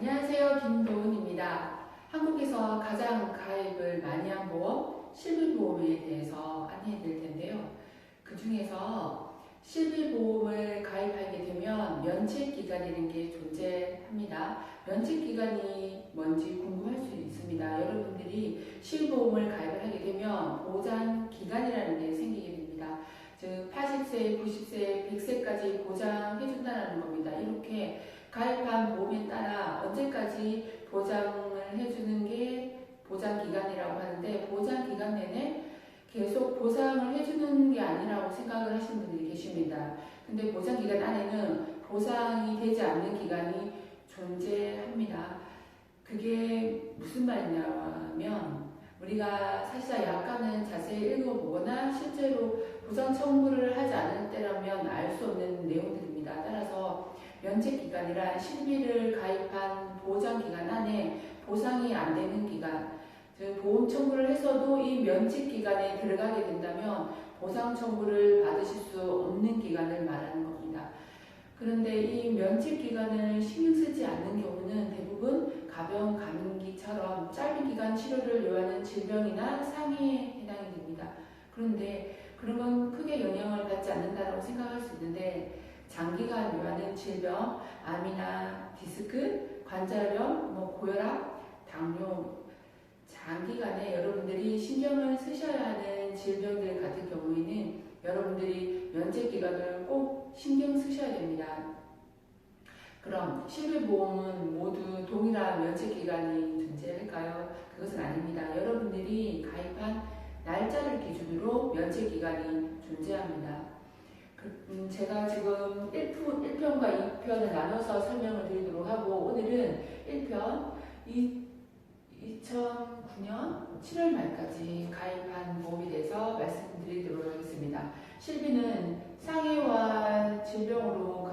안녕하세요. 김도은입니다. 한국에서 가장 가입을 많이 한 보험, 실비보험에 대해서 안내해 드릴 텐데요. 그 중에서 실비보험을 가입하게 되면 면책기간이라는 게 존재합니다. 면책기간이 뭔지 궁금할 수 있습니다. 여러분들이 실비보험을 가입을 하게 되면 보장기간이라는 게 생기게 됩니다. 즉 80세, 90세, 100세까지 보장해준다는 겁니다. 이렇게 가입한 보험에 따라 언제까지 보장을 해주는 게 보장기간이라고 하는데, 보장기간 내내 계속 보상을 해주는 게 아니라고 생각을 하시는 분들이 계십니다. 근데 보장기간 안에는 보상이 되지 않는 기간이 존재합니다. 그게 무슨 말이냐면, 우리가 사실상 약관은 자세히 읽어보거나 실제로 보상 청구를 하지 않을 때라면 알 수 없는 내용들입니다. 따라서 면책기간이란 실비를 가입한 보장기간 안에 보상이 안 되는 기간, 즉 보험 청구를 했어도 이 면책기간에 들어가게 된다면 보상 청구를 받으실 수 없는 기간을 말하는 겁니다. 그런데 이 면책기간을 신경 쓰지 않는 경우는 대부분 가벼운 감기처럼 짧은 기간 치료를 요하는 질병이나 상해에 해당이 됩니다. 그런데 그런 건 크게 영향을 받지 않는다고 생각할 수 있는데, 장기간 요하는 질병, 암이나 디스크, 관절염, 고혈압, 당뇨, 장기간에 여러분들이 신경을 쓰셔야 하는 질병들 같은 경우에는 여러분들이 면책기간을 꼭 신경 쓰셔야 됩니다. 그럼 실비보험은 모두 동일한 면책기간이 존재할까요? 그것은 아닙니다. 여러분들이 가입한 날짜를 기준으로 면책기간이 존재합니다. 제가 지금 1편과 2편을 나눠서 설명을 드리도록 하고, 오늘은 1편 2009년 7월 말까지 가입한 보험에 대해서 말씀드리도록 하겠습니다. 실비는 상해와 질병으로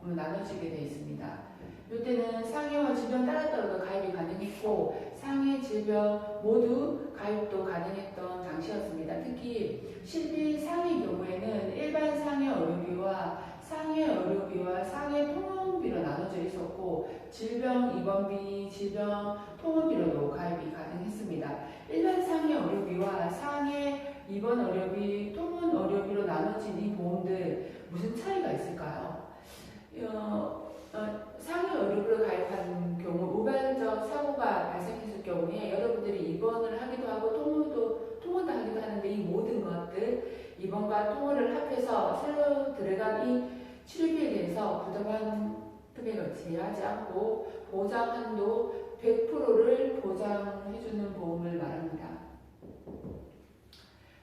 나눠지게 되어 있습니다. 이때는 상해와 질병 따라서도 가입이 가능했고, 상해, 질병 모두 가입도 가능했던 당시였습니다. 특히 실비 상해 경우에는 일반 상해 의료비와 상해 의료비와 상해 통원비로 나눠져 있었고, 질병 입원비, 질병 통원비로도 가입이 가능했습니다. 일반 상해 의료비와 상해 입원 의료비, 통원 의료비로 나눠진 이 보험들 무슨 차이가 있을까요? 상해 의료비로 가입한 경우 우발적 사고가 발생했을 경우에 여러분들이 입원을 하기도 하고 통원도 하기도 하는데, 이 모든 것들 입원과 통원을 합해서 새로 들어간 이 치료비에 대해서 부담한 금액을 제한하지 않고 보장 한도 100%를 보장해주는 보험을 말합니다.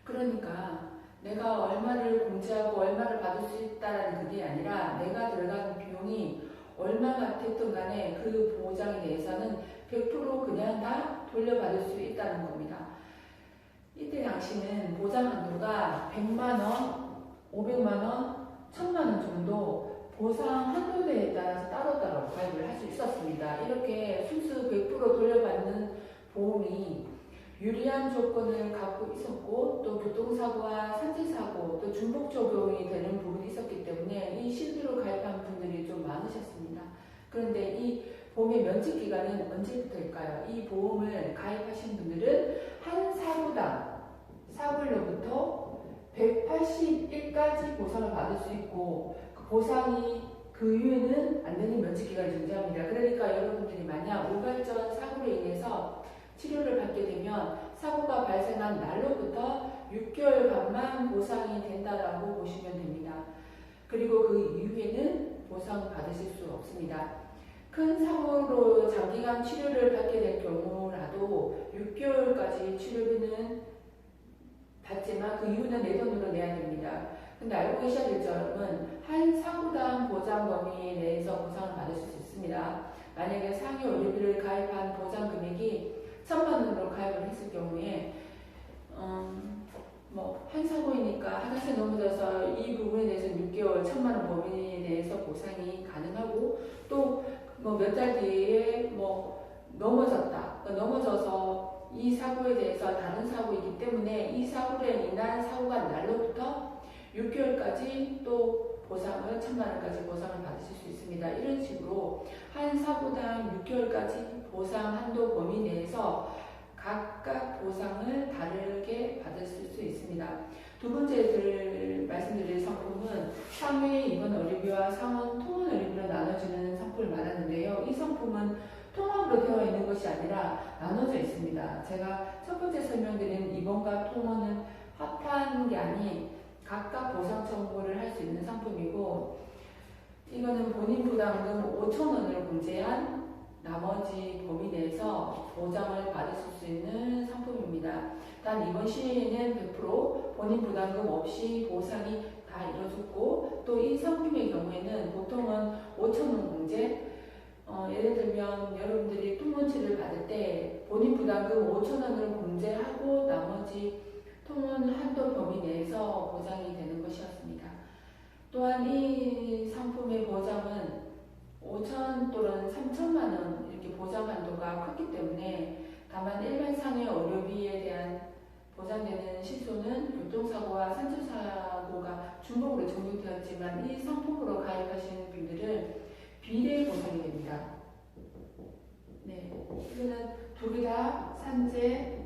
그러니까 내가 얼마를 공제하고 얼마를 받을 수 있다는 그게 아니라, 내가 들어가는 비용이 얼마가 됐든 간에 그 보장에 대해서는 100% 그냥 다 돌려받을 수 있다는 겁니다. 이때 당시는 보장 한도가 100만원, 500만원, 1000만원 정도 보상 한도에 따라서 따로따로 가입을 할 수 있었습니다. 이렇게 순수 100% 돌려받는 보험이 유리한 조건을 갖고 있었고, 또 교통사고와 산재사고, 또 중복 적용이 되는 부분이 있었기 때문에 이 실비로 가입한 분들이 좀 많으셨습니다. 그런데 이 보험의 면책기간은 언제부터일까요? 이 보험을 가입하신 분들은 한 사고일로부터 180일까지 보상을 받을 수 있고, 그 보상이 그 이후에는 안 되는 면책기간이 존재합니다. 그러니까 여러분들이 만약 우발적 사고로 인해서 치료를 받게 되면 사고가 발생한 날로부터 6개월간만 보상이 된다라고 보시면 됩니다. 그리고 그 이후에는 보상 받으실 수 없습니다. 큰 사고로 장기간 치료를 받게 될 경우라도 6개월까지 치료비는 받지만 그 이후는 내 돈으로 내야 됩니다. 근데 알고 계셔야 될 점은 한 사고당 보장 범위 내에서 보상을 받을 수 있습니다. 만약에 상해 의료비를 가입한 보장 금액이 1000만원으로 가입을 했을 경우에 한 사고이니까 하나씩 넘어져서 이 부분에 대해서 6개월 1000만원 범위에 대해서 보상이 가능하고, 또 몇 달 뒤에 넘어져서 이 사고에 대해서 다른 사고이기 때문에 이 사고로 인한 사고가 날로부터 6개월까지 또 보상을 1,000만 원까지 보상을 받으실 수 있습니다. 이런 식으로 한 사고당 6개월까지 보상 한도 범위 내에서 각각 보상을 다르게 받으실 수 있습니다. 두 번째 말씀드릴 상품은 상해 입원 의료비와 상원 통원 의료비로 나눠주는 상품을 말하는데요. 이 상품은 통합으로 되어 있는 것이 아니라 나눠져 있습니다. 제가 첫 번째 설명드린 입원과 통원은 합한 게 아닌 각각 보상 청구를 할 수 있는 상품이고, 이거는 본인 부담금 5,000원으로 공제한 나머지 범위 내에서 보장을 받으실 수 있는 상품입니다. 단 이번 시에는 100% 본인 부담금 없이 보상이 다 이루어졌고, 또 이 상품의 경우에는 보통은 5,000원 공제, 예를 들면 여러분들이 통원치를 받을 때 본인 부담금 5,000원을 공제하고 나머지 통원 한도 범위 내에서 보장이 되는 것이었습니다. 또한 이 상품의 보장은 5,000 또는 3,000만 원 이렇게 보장 한도가 컸기 때문에, 다만 일반 상해 의료비에 대한 보장되는 실손은 교통사고와 산출사고가 중복으로 적용되었지만, 이 상품으로 가입하시는 분들은 비례 보상이 됩니다. 네, 이거는 두 개 다 산재,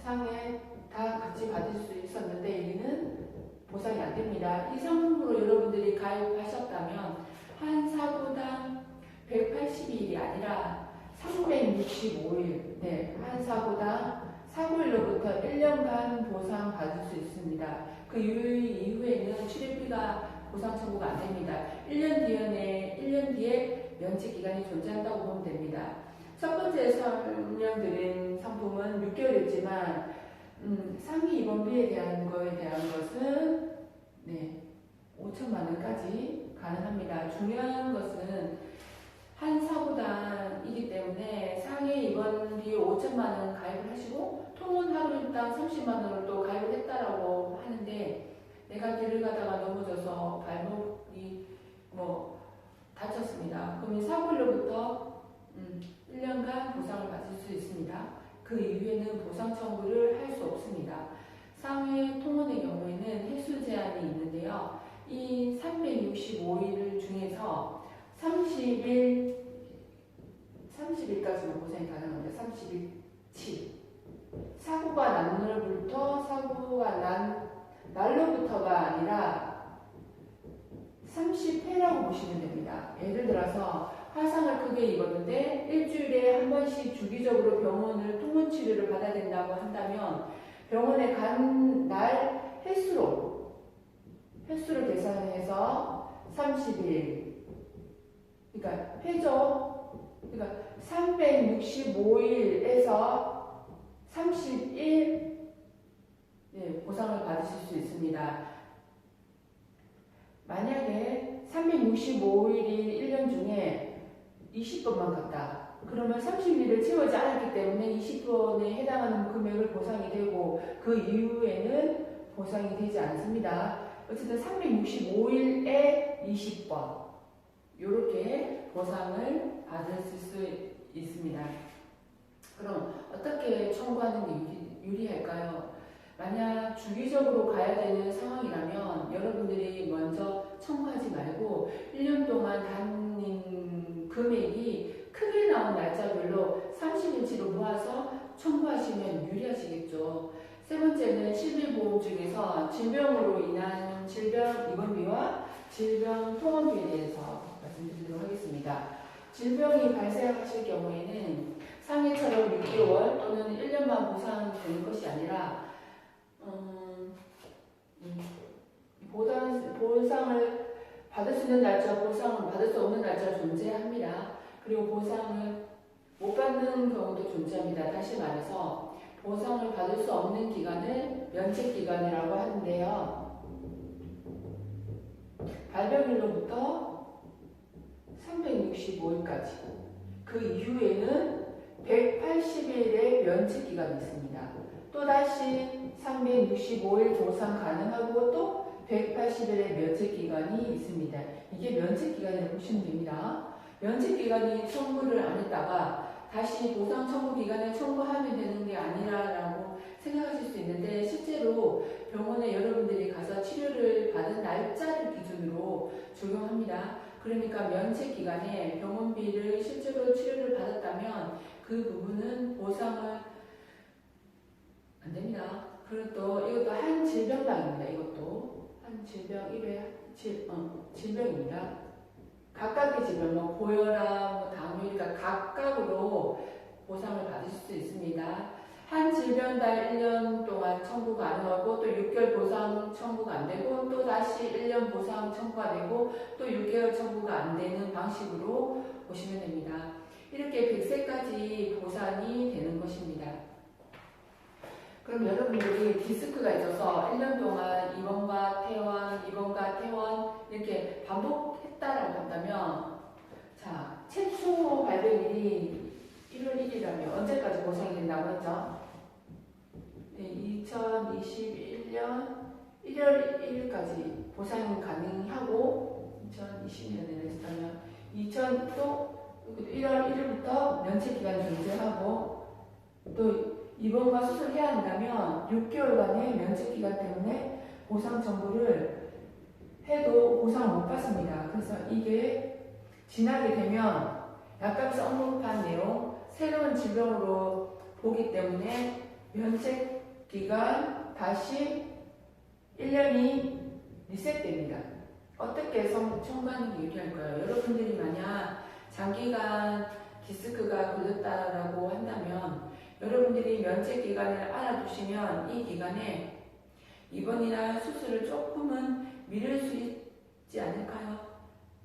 상해 다 같이 받을 수 있었는데 여기는 보상이 안 됩니다. 이 상품으로 여러분들이 가입하셨다면 한 사고당 180일이 아니라 365일, 네, 한 사고당 사고일로부터 1년간 보상 받을 수 있습니다. 그 이후에는 치료비가 보상 청구가 안 됩니다. 1년 뒤에 면책 기간이 존재한다고 보면 됩니다. 첫 번째 설명드린 상품은 6개월이었지만 상해 입원비에 대한 것은 5,000만 원까지 가능합니다. 중요한 것은 한 사고당이기 때문에 상해 입원비 5,000만 원 가입을 하시고 통원 하루일당 30만 원을 또 가입을 했다라고 하는데, 내가 길을 가다가 넘어져서 발목이 다쳤습니다. 그럼 이 사고일로부터 1년간 보상을 받을 수 있습니다. 그 이후에는 보상 청구를 할 수 없습니다. 상해 통원의 경우에는 횟수 제한이 있는데요. 이 365일 중에서 30일까지만 보상이 가능합니다. 30일. 사고가 난 날로부터가 아니라 30회라고 보시면 됩니다. 예를 들어서 화상을 크게 입었는데 일주일에 한 번씩 주기적으로 병원을 통원 치료를 받아야 된다고 한다면, 병원에 간 날 횟수로 계산해서 30일, 그러니까 회죠. 그러니까 365일에서 30일 보상을 받으실 수 있습니다. 만약에 365일이 1년 중에 20번만 갔다. 그러면 30일을 채우지 않았기 때문에 20번에 해당하는 금액을 보상이 되고, 그 이후에는 보상이 되지 않습니다. 어쨌든 365일에 20번 이렇게 보상을 받을 수 있습니다. 그럼 어떻게 청구하는 게 유리할까요? 만약 주기적으로 가야 되는 상황이라면 여러분들이 먼저 청구하지 말고 1년 동안 다닌 금액이 크게 나온 날짜별로 30일치로 모아서 청구하시면 유리하시겠죠. 세 번째는 실비보험 중에서 질병으로 인한 질병 입원비와 질병 통원비에 대해서 말씀드리도록 하겠습니다. 질병이 발생하실 경우에는 상해처럼 6개월 또는 1년만 보상되는 것이 아니라 보상을 받을 수 있는 날짜, 보상을 받을 수 없는 날짜가 존재합니다. 그리고 보상을 못 받는 경우도 존재합니다. 다시 말해서 보상을 받을 수 없는 기간을 면책기간이라고 하는데요. 발병일로부터 365일까지, 그 이후에는 180일의 면책기간이 있습니다. 또다시 365일 보상 가능하고 또 180일의 면책기간이 있습니다. 이게 면책기간이라고 보시면 됩니다. 면책기간이 청구를 안 했다가 다시 보상 청구 기간에 청구하면 되는 게 아니라라고 생각하실 수 있는데 실제로 병원에 여러분들이 가서 치료를 받은 날짜를 기준으로 적용합니다. 그러니까 면책 기간에 병원비를 실제로 치료를 받았다면 그 부분은 보상을 안 됩니다. 그리고 또 이것도 한 질병당입니다. 이것도 한 질병 1회 질병입니다. 각각의 질병, 뭐 고혈압, 뭐 당뇨니까 각각으로 보상을 받으실 수 있습니다. 한 질병당 1년 동안 청구 가능하고 또 6개월 보상 청구가 안 되고 또 다시 1년 보상 청구가 되고 또 6개월 청구가 안 되는 방식으로 보시면 됩니다. 이렇게 100세까지 보상이 되는 것입니다. 그럼 여러분들이 디스크가 있어서 1년 동안 입원과 퇴원, 입원과 퇴원 이렇게 반복했다라고 한다면 자, 최초 발병일이 1월 1일이라면 언제까지 보상이 된다고 했죠? 네, 2021년 1월 1일까지 보상이 가능하고 2020년에 했다면 1월 1일부터 면책기간이 존재하고 또 입원과 수술해야 한다면 6개월간의 면책기간 때문에 보상 청구를 해도 보상을 못 받습니다. 그래서 이게 지나게 되면 약간에서 언급한 내용 새로운 질병으로 보기 때문에 면책기간 다시 1년이 리셋됩니다. 어떻게 청구하는 게 유리할까요? 여러분들이 만약 장기간 디스크가 걸렸다라고 한다면 여러분들이 면책기간을 알아두시면 이 기간에 입원이나 수술을 조금은 미룰 수 있지 않을까요?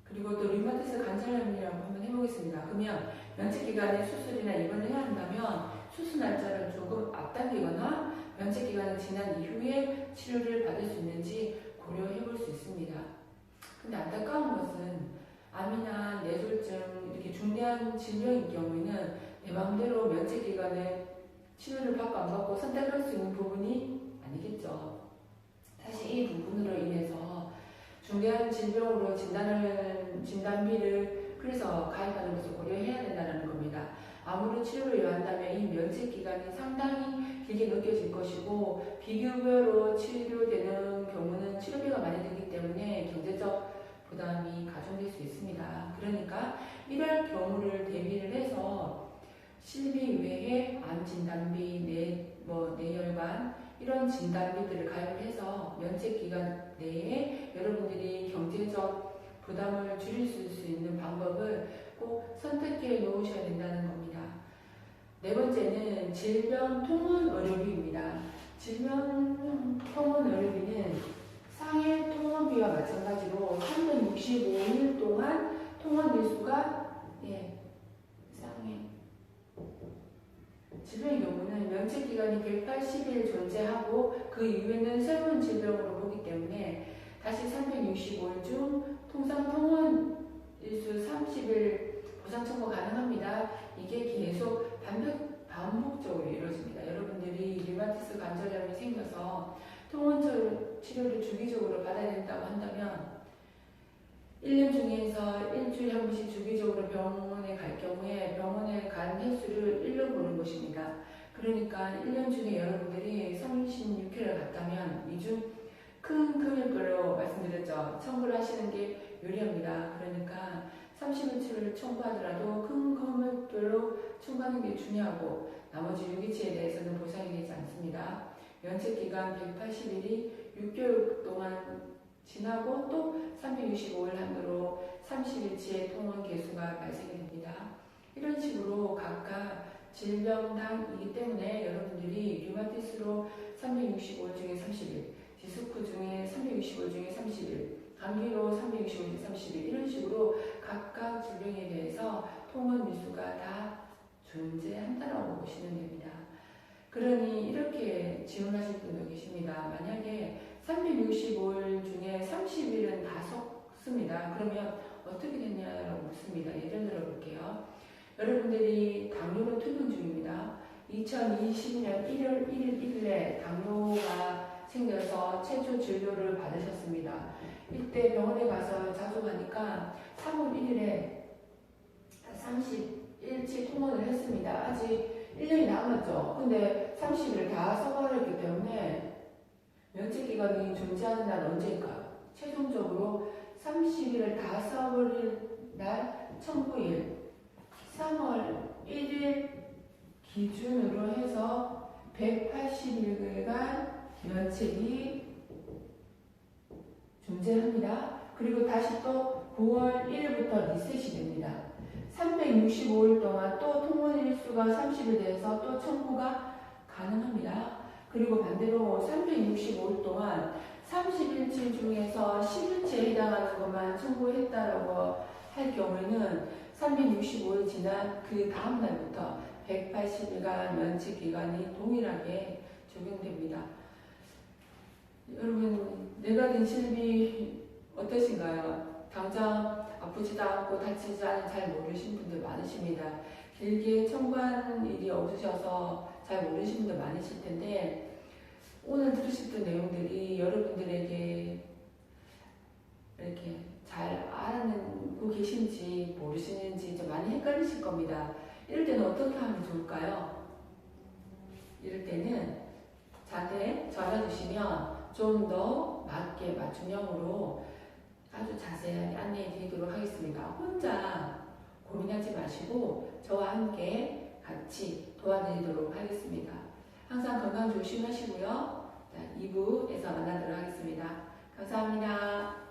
그리고 또 류마티스 관절염이라고 한번 해보겠습니다. 그러면 면책기간에 수술이나 입원을 해야 한다면 수술 날짜를 조금 앞당기거나 면책기간이 지난 이후에 치료를 받을 수 있는지 고려해 볼 수 있습니다. 근데 안타까운 것은 암이나 뇌졸중 이렇게 중대한 질병인 경우에는 내 마음대로 면책기간에 치료를 받고 안 받고 선택할 수 있는 부분이 아니겠죠. 사실 이 부분으로 인해서 중대한 질병으로 진단비를 그래서 가입하는 것을 고려해야 된다는 겁니다. 암으로 치료를 요한다면 이 면책기간이 상당히 길게 느껴질 것이고 비급여로 치료되는 경우는 치료비가 많이 들기 때문에 경제적 부담이 가중될 수 있습니다. 그러니까 이럴 경우를 대비를 해서 실비 외에 암 진단비, 뇌혈관 이런 진단비들을 가입을 해서 면책기간 내에 여러분들이 경제적 부담을 줄일 수 있는 방법을 꼭 선택해 놓으셔야 된다는 겁니다. 네 번째는 질병통원의료비입니다. 질병통원의료비는 상해 통원비와 마찬가지로 365일 동안 통원 일수가 상해 질병의 경우는 면책기간이 180일 존재하고 그 이후에는 새로운 질병으로 보기 때문에 다시 365일 중 통상 통원 일수 30일 보상 청구 가능합니다. 이게 계속 반복적으로 이루어집니다. 여러분들이 류마티스 관절염이 생겨서 통원 치료를 주기적으로 받아야 된다고 한다면 1년 중에서 일주일에 한 번씩 주기적으로 병원에 갈 경우에 병원에 간 횟수를 1년 보는 것입니다. 그러니까 1년 중에 여러분들이 36회를 갔다면 이 중 큰 금액별로 말씀드렸죠. 청구를 하시는 게 유리합니다. 그러니까 30일치를 청구하더라도 큰 금액별로 청구하는 게 중요하고 나머지 유기치에 대해서는 보상이 되지 않습니다. 면책기간 180일이 6개월 동안 지나고 또 365일 한도로 30일치의 통원 개수가 발생이 됩니다. 이런 식으로 각각 질병당이기 때문에 여러분들이 류마티스로 365일 중에 30일, 디스크 중에 365일 중에 30일, 감기로 365일 중에 30일 이런 식으로 각각 질병에 대해서 통원 일수가 다 존재한다라고 보시면 됩니다. 그러니 이렇게 지원하실 분도 계십니다. 만약에 365일 중에 30일은 다 섞습니다. 그러면 어떻게 됐냐라고 묻습니다. 예를 들어 볼게요. 여러분들이 당뇨로 투병 중입니다. 2020년 1월 1일에 당뇨가 생겨서 최초 진료를 받으셨습니다. 이때 병원에 가서 자주 가니까 3월 1일에 30일치 통원을 했습니다. 아직 1년이 남았죠. 근데 30일을 다 써버렸기 때문에 면책기간이 존재하는 날 언제일까요? 최종적으로 30일을 다 써버릴 날 청구일 3월 1일 기준으로 해서 180일간 면책이 존재합니다. 그리고 다시 또 9월 1일부터 리셋이 됩니다. 365일 동안 또 통원일수가 30일 돼서 또 청구가 가능합니다. 그리고 반대로 365일 동안 30일치 중에서 10일치에 해당하는 것만 청구했다라고 할 경우에는 365일 지난 그 다음 날부터 180일간 면책 기간이 동일하게 적용됩니다. 여러분, 내가 된 실비 어떠신가요? 당장 아프지도 않고 다치지 않은 잘 모르신 분들 많으십니다. 길게 청구한 일이 없으셔서 잘 모르신 분들 많으실 텐데 오늘 들으셨던 내용들이 여러분들에게 이렇게 잘 알고 계신지 모르시는지 좀 많이 헷갈리실 겁니다. 이럴 때는 어떻게 하면 좋을까요? 이럴 때는 저한테 전화 주시면 좀 더 맞게 맞춤형으로 아주 자세하게 안내해 드리도록 하겠습니다. 혼자 고민하지 마시고 저와 함께 같이 도와드리도록 하겠습니다. 항상 건강 조심하시고요. 2부에서 만나도록 하겠습니다. 감사합니다.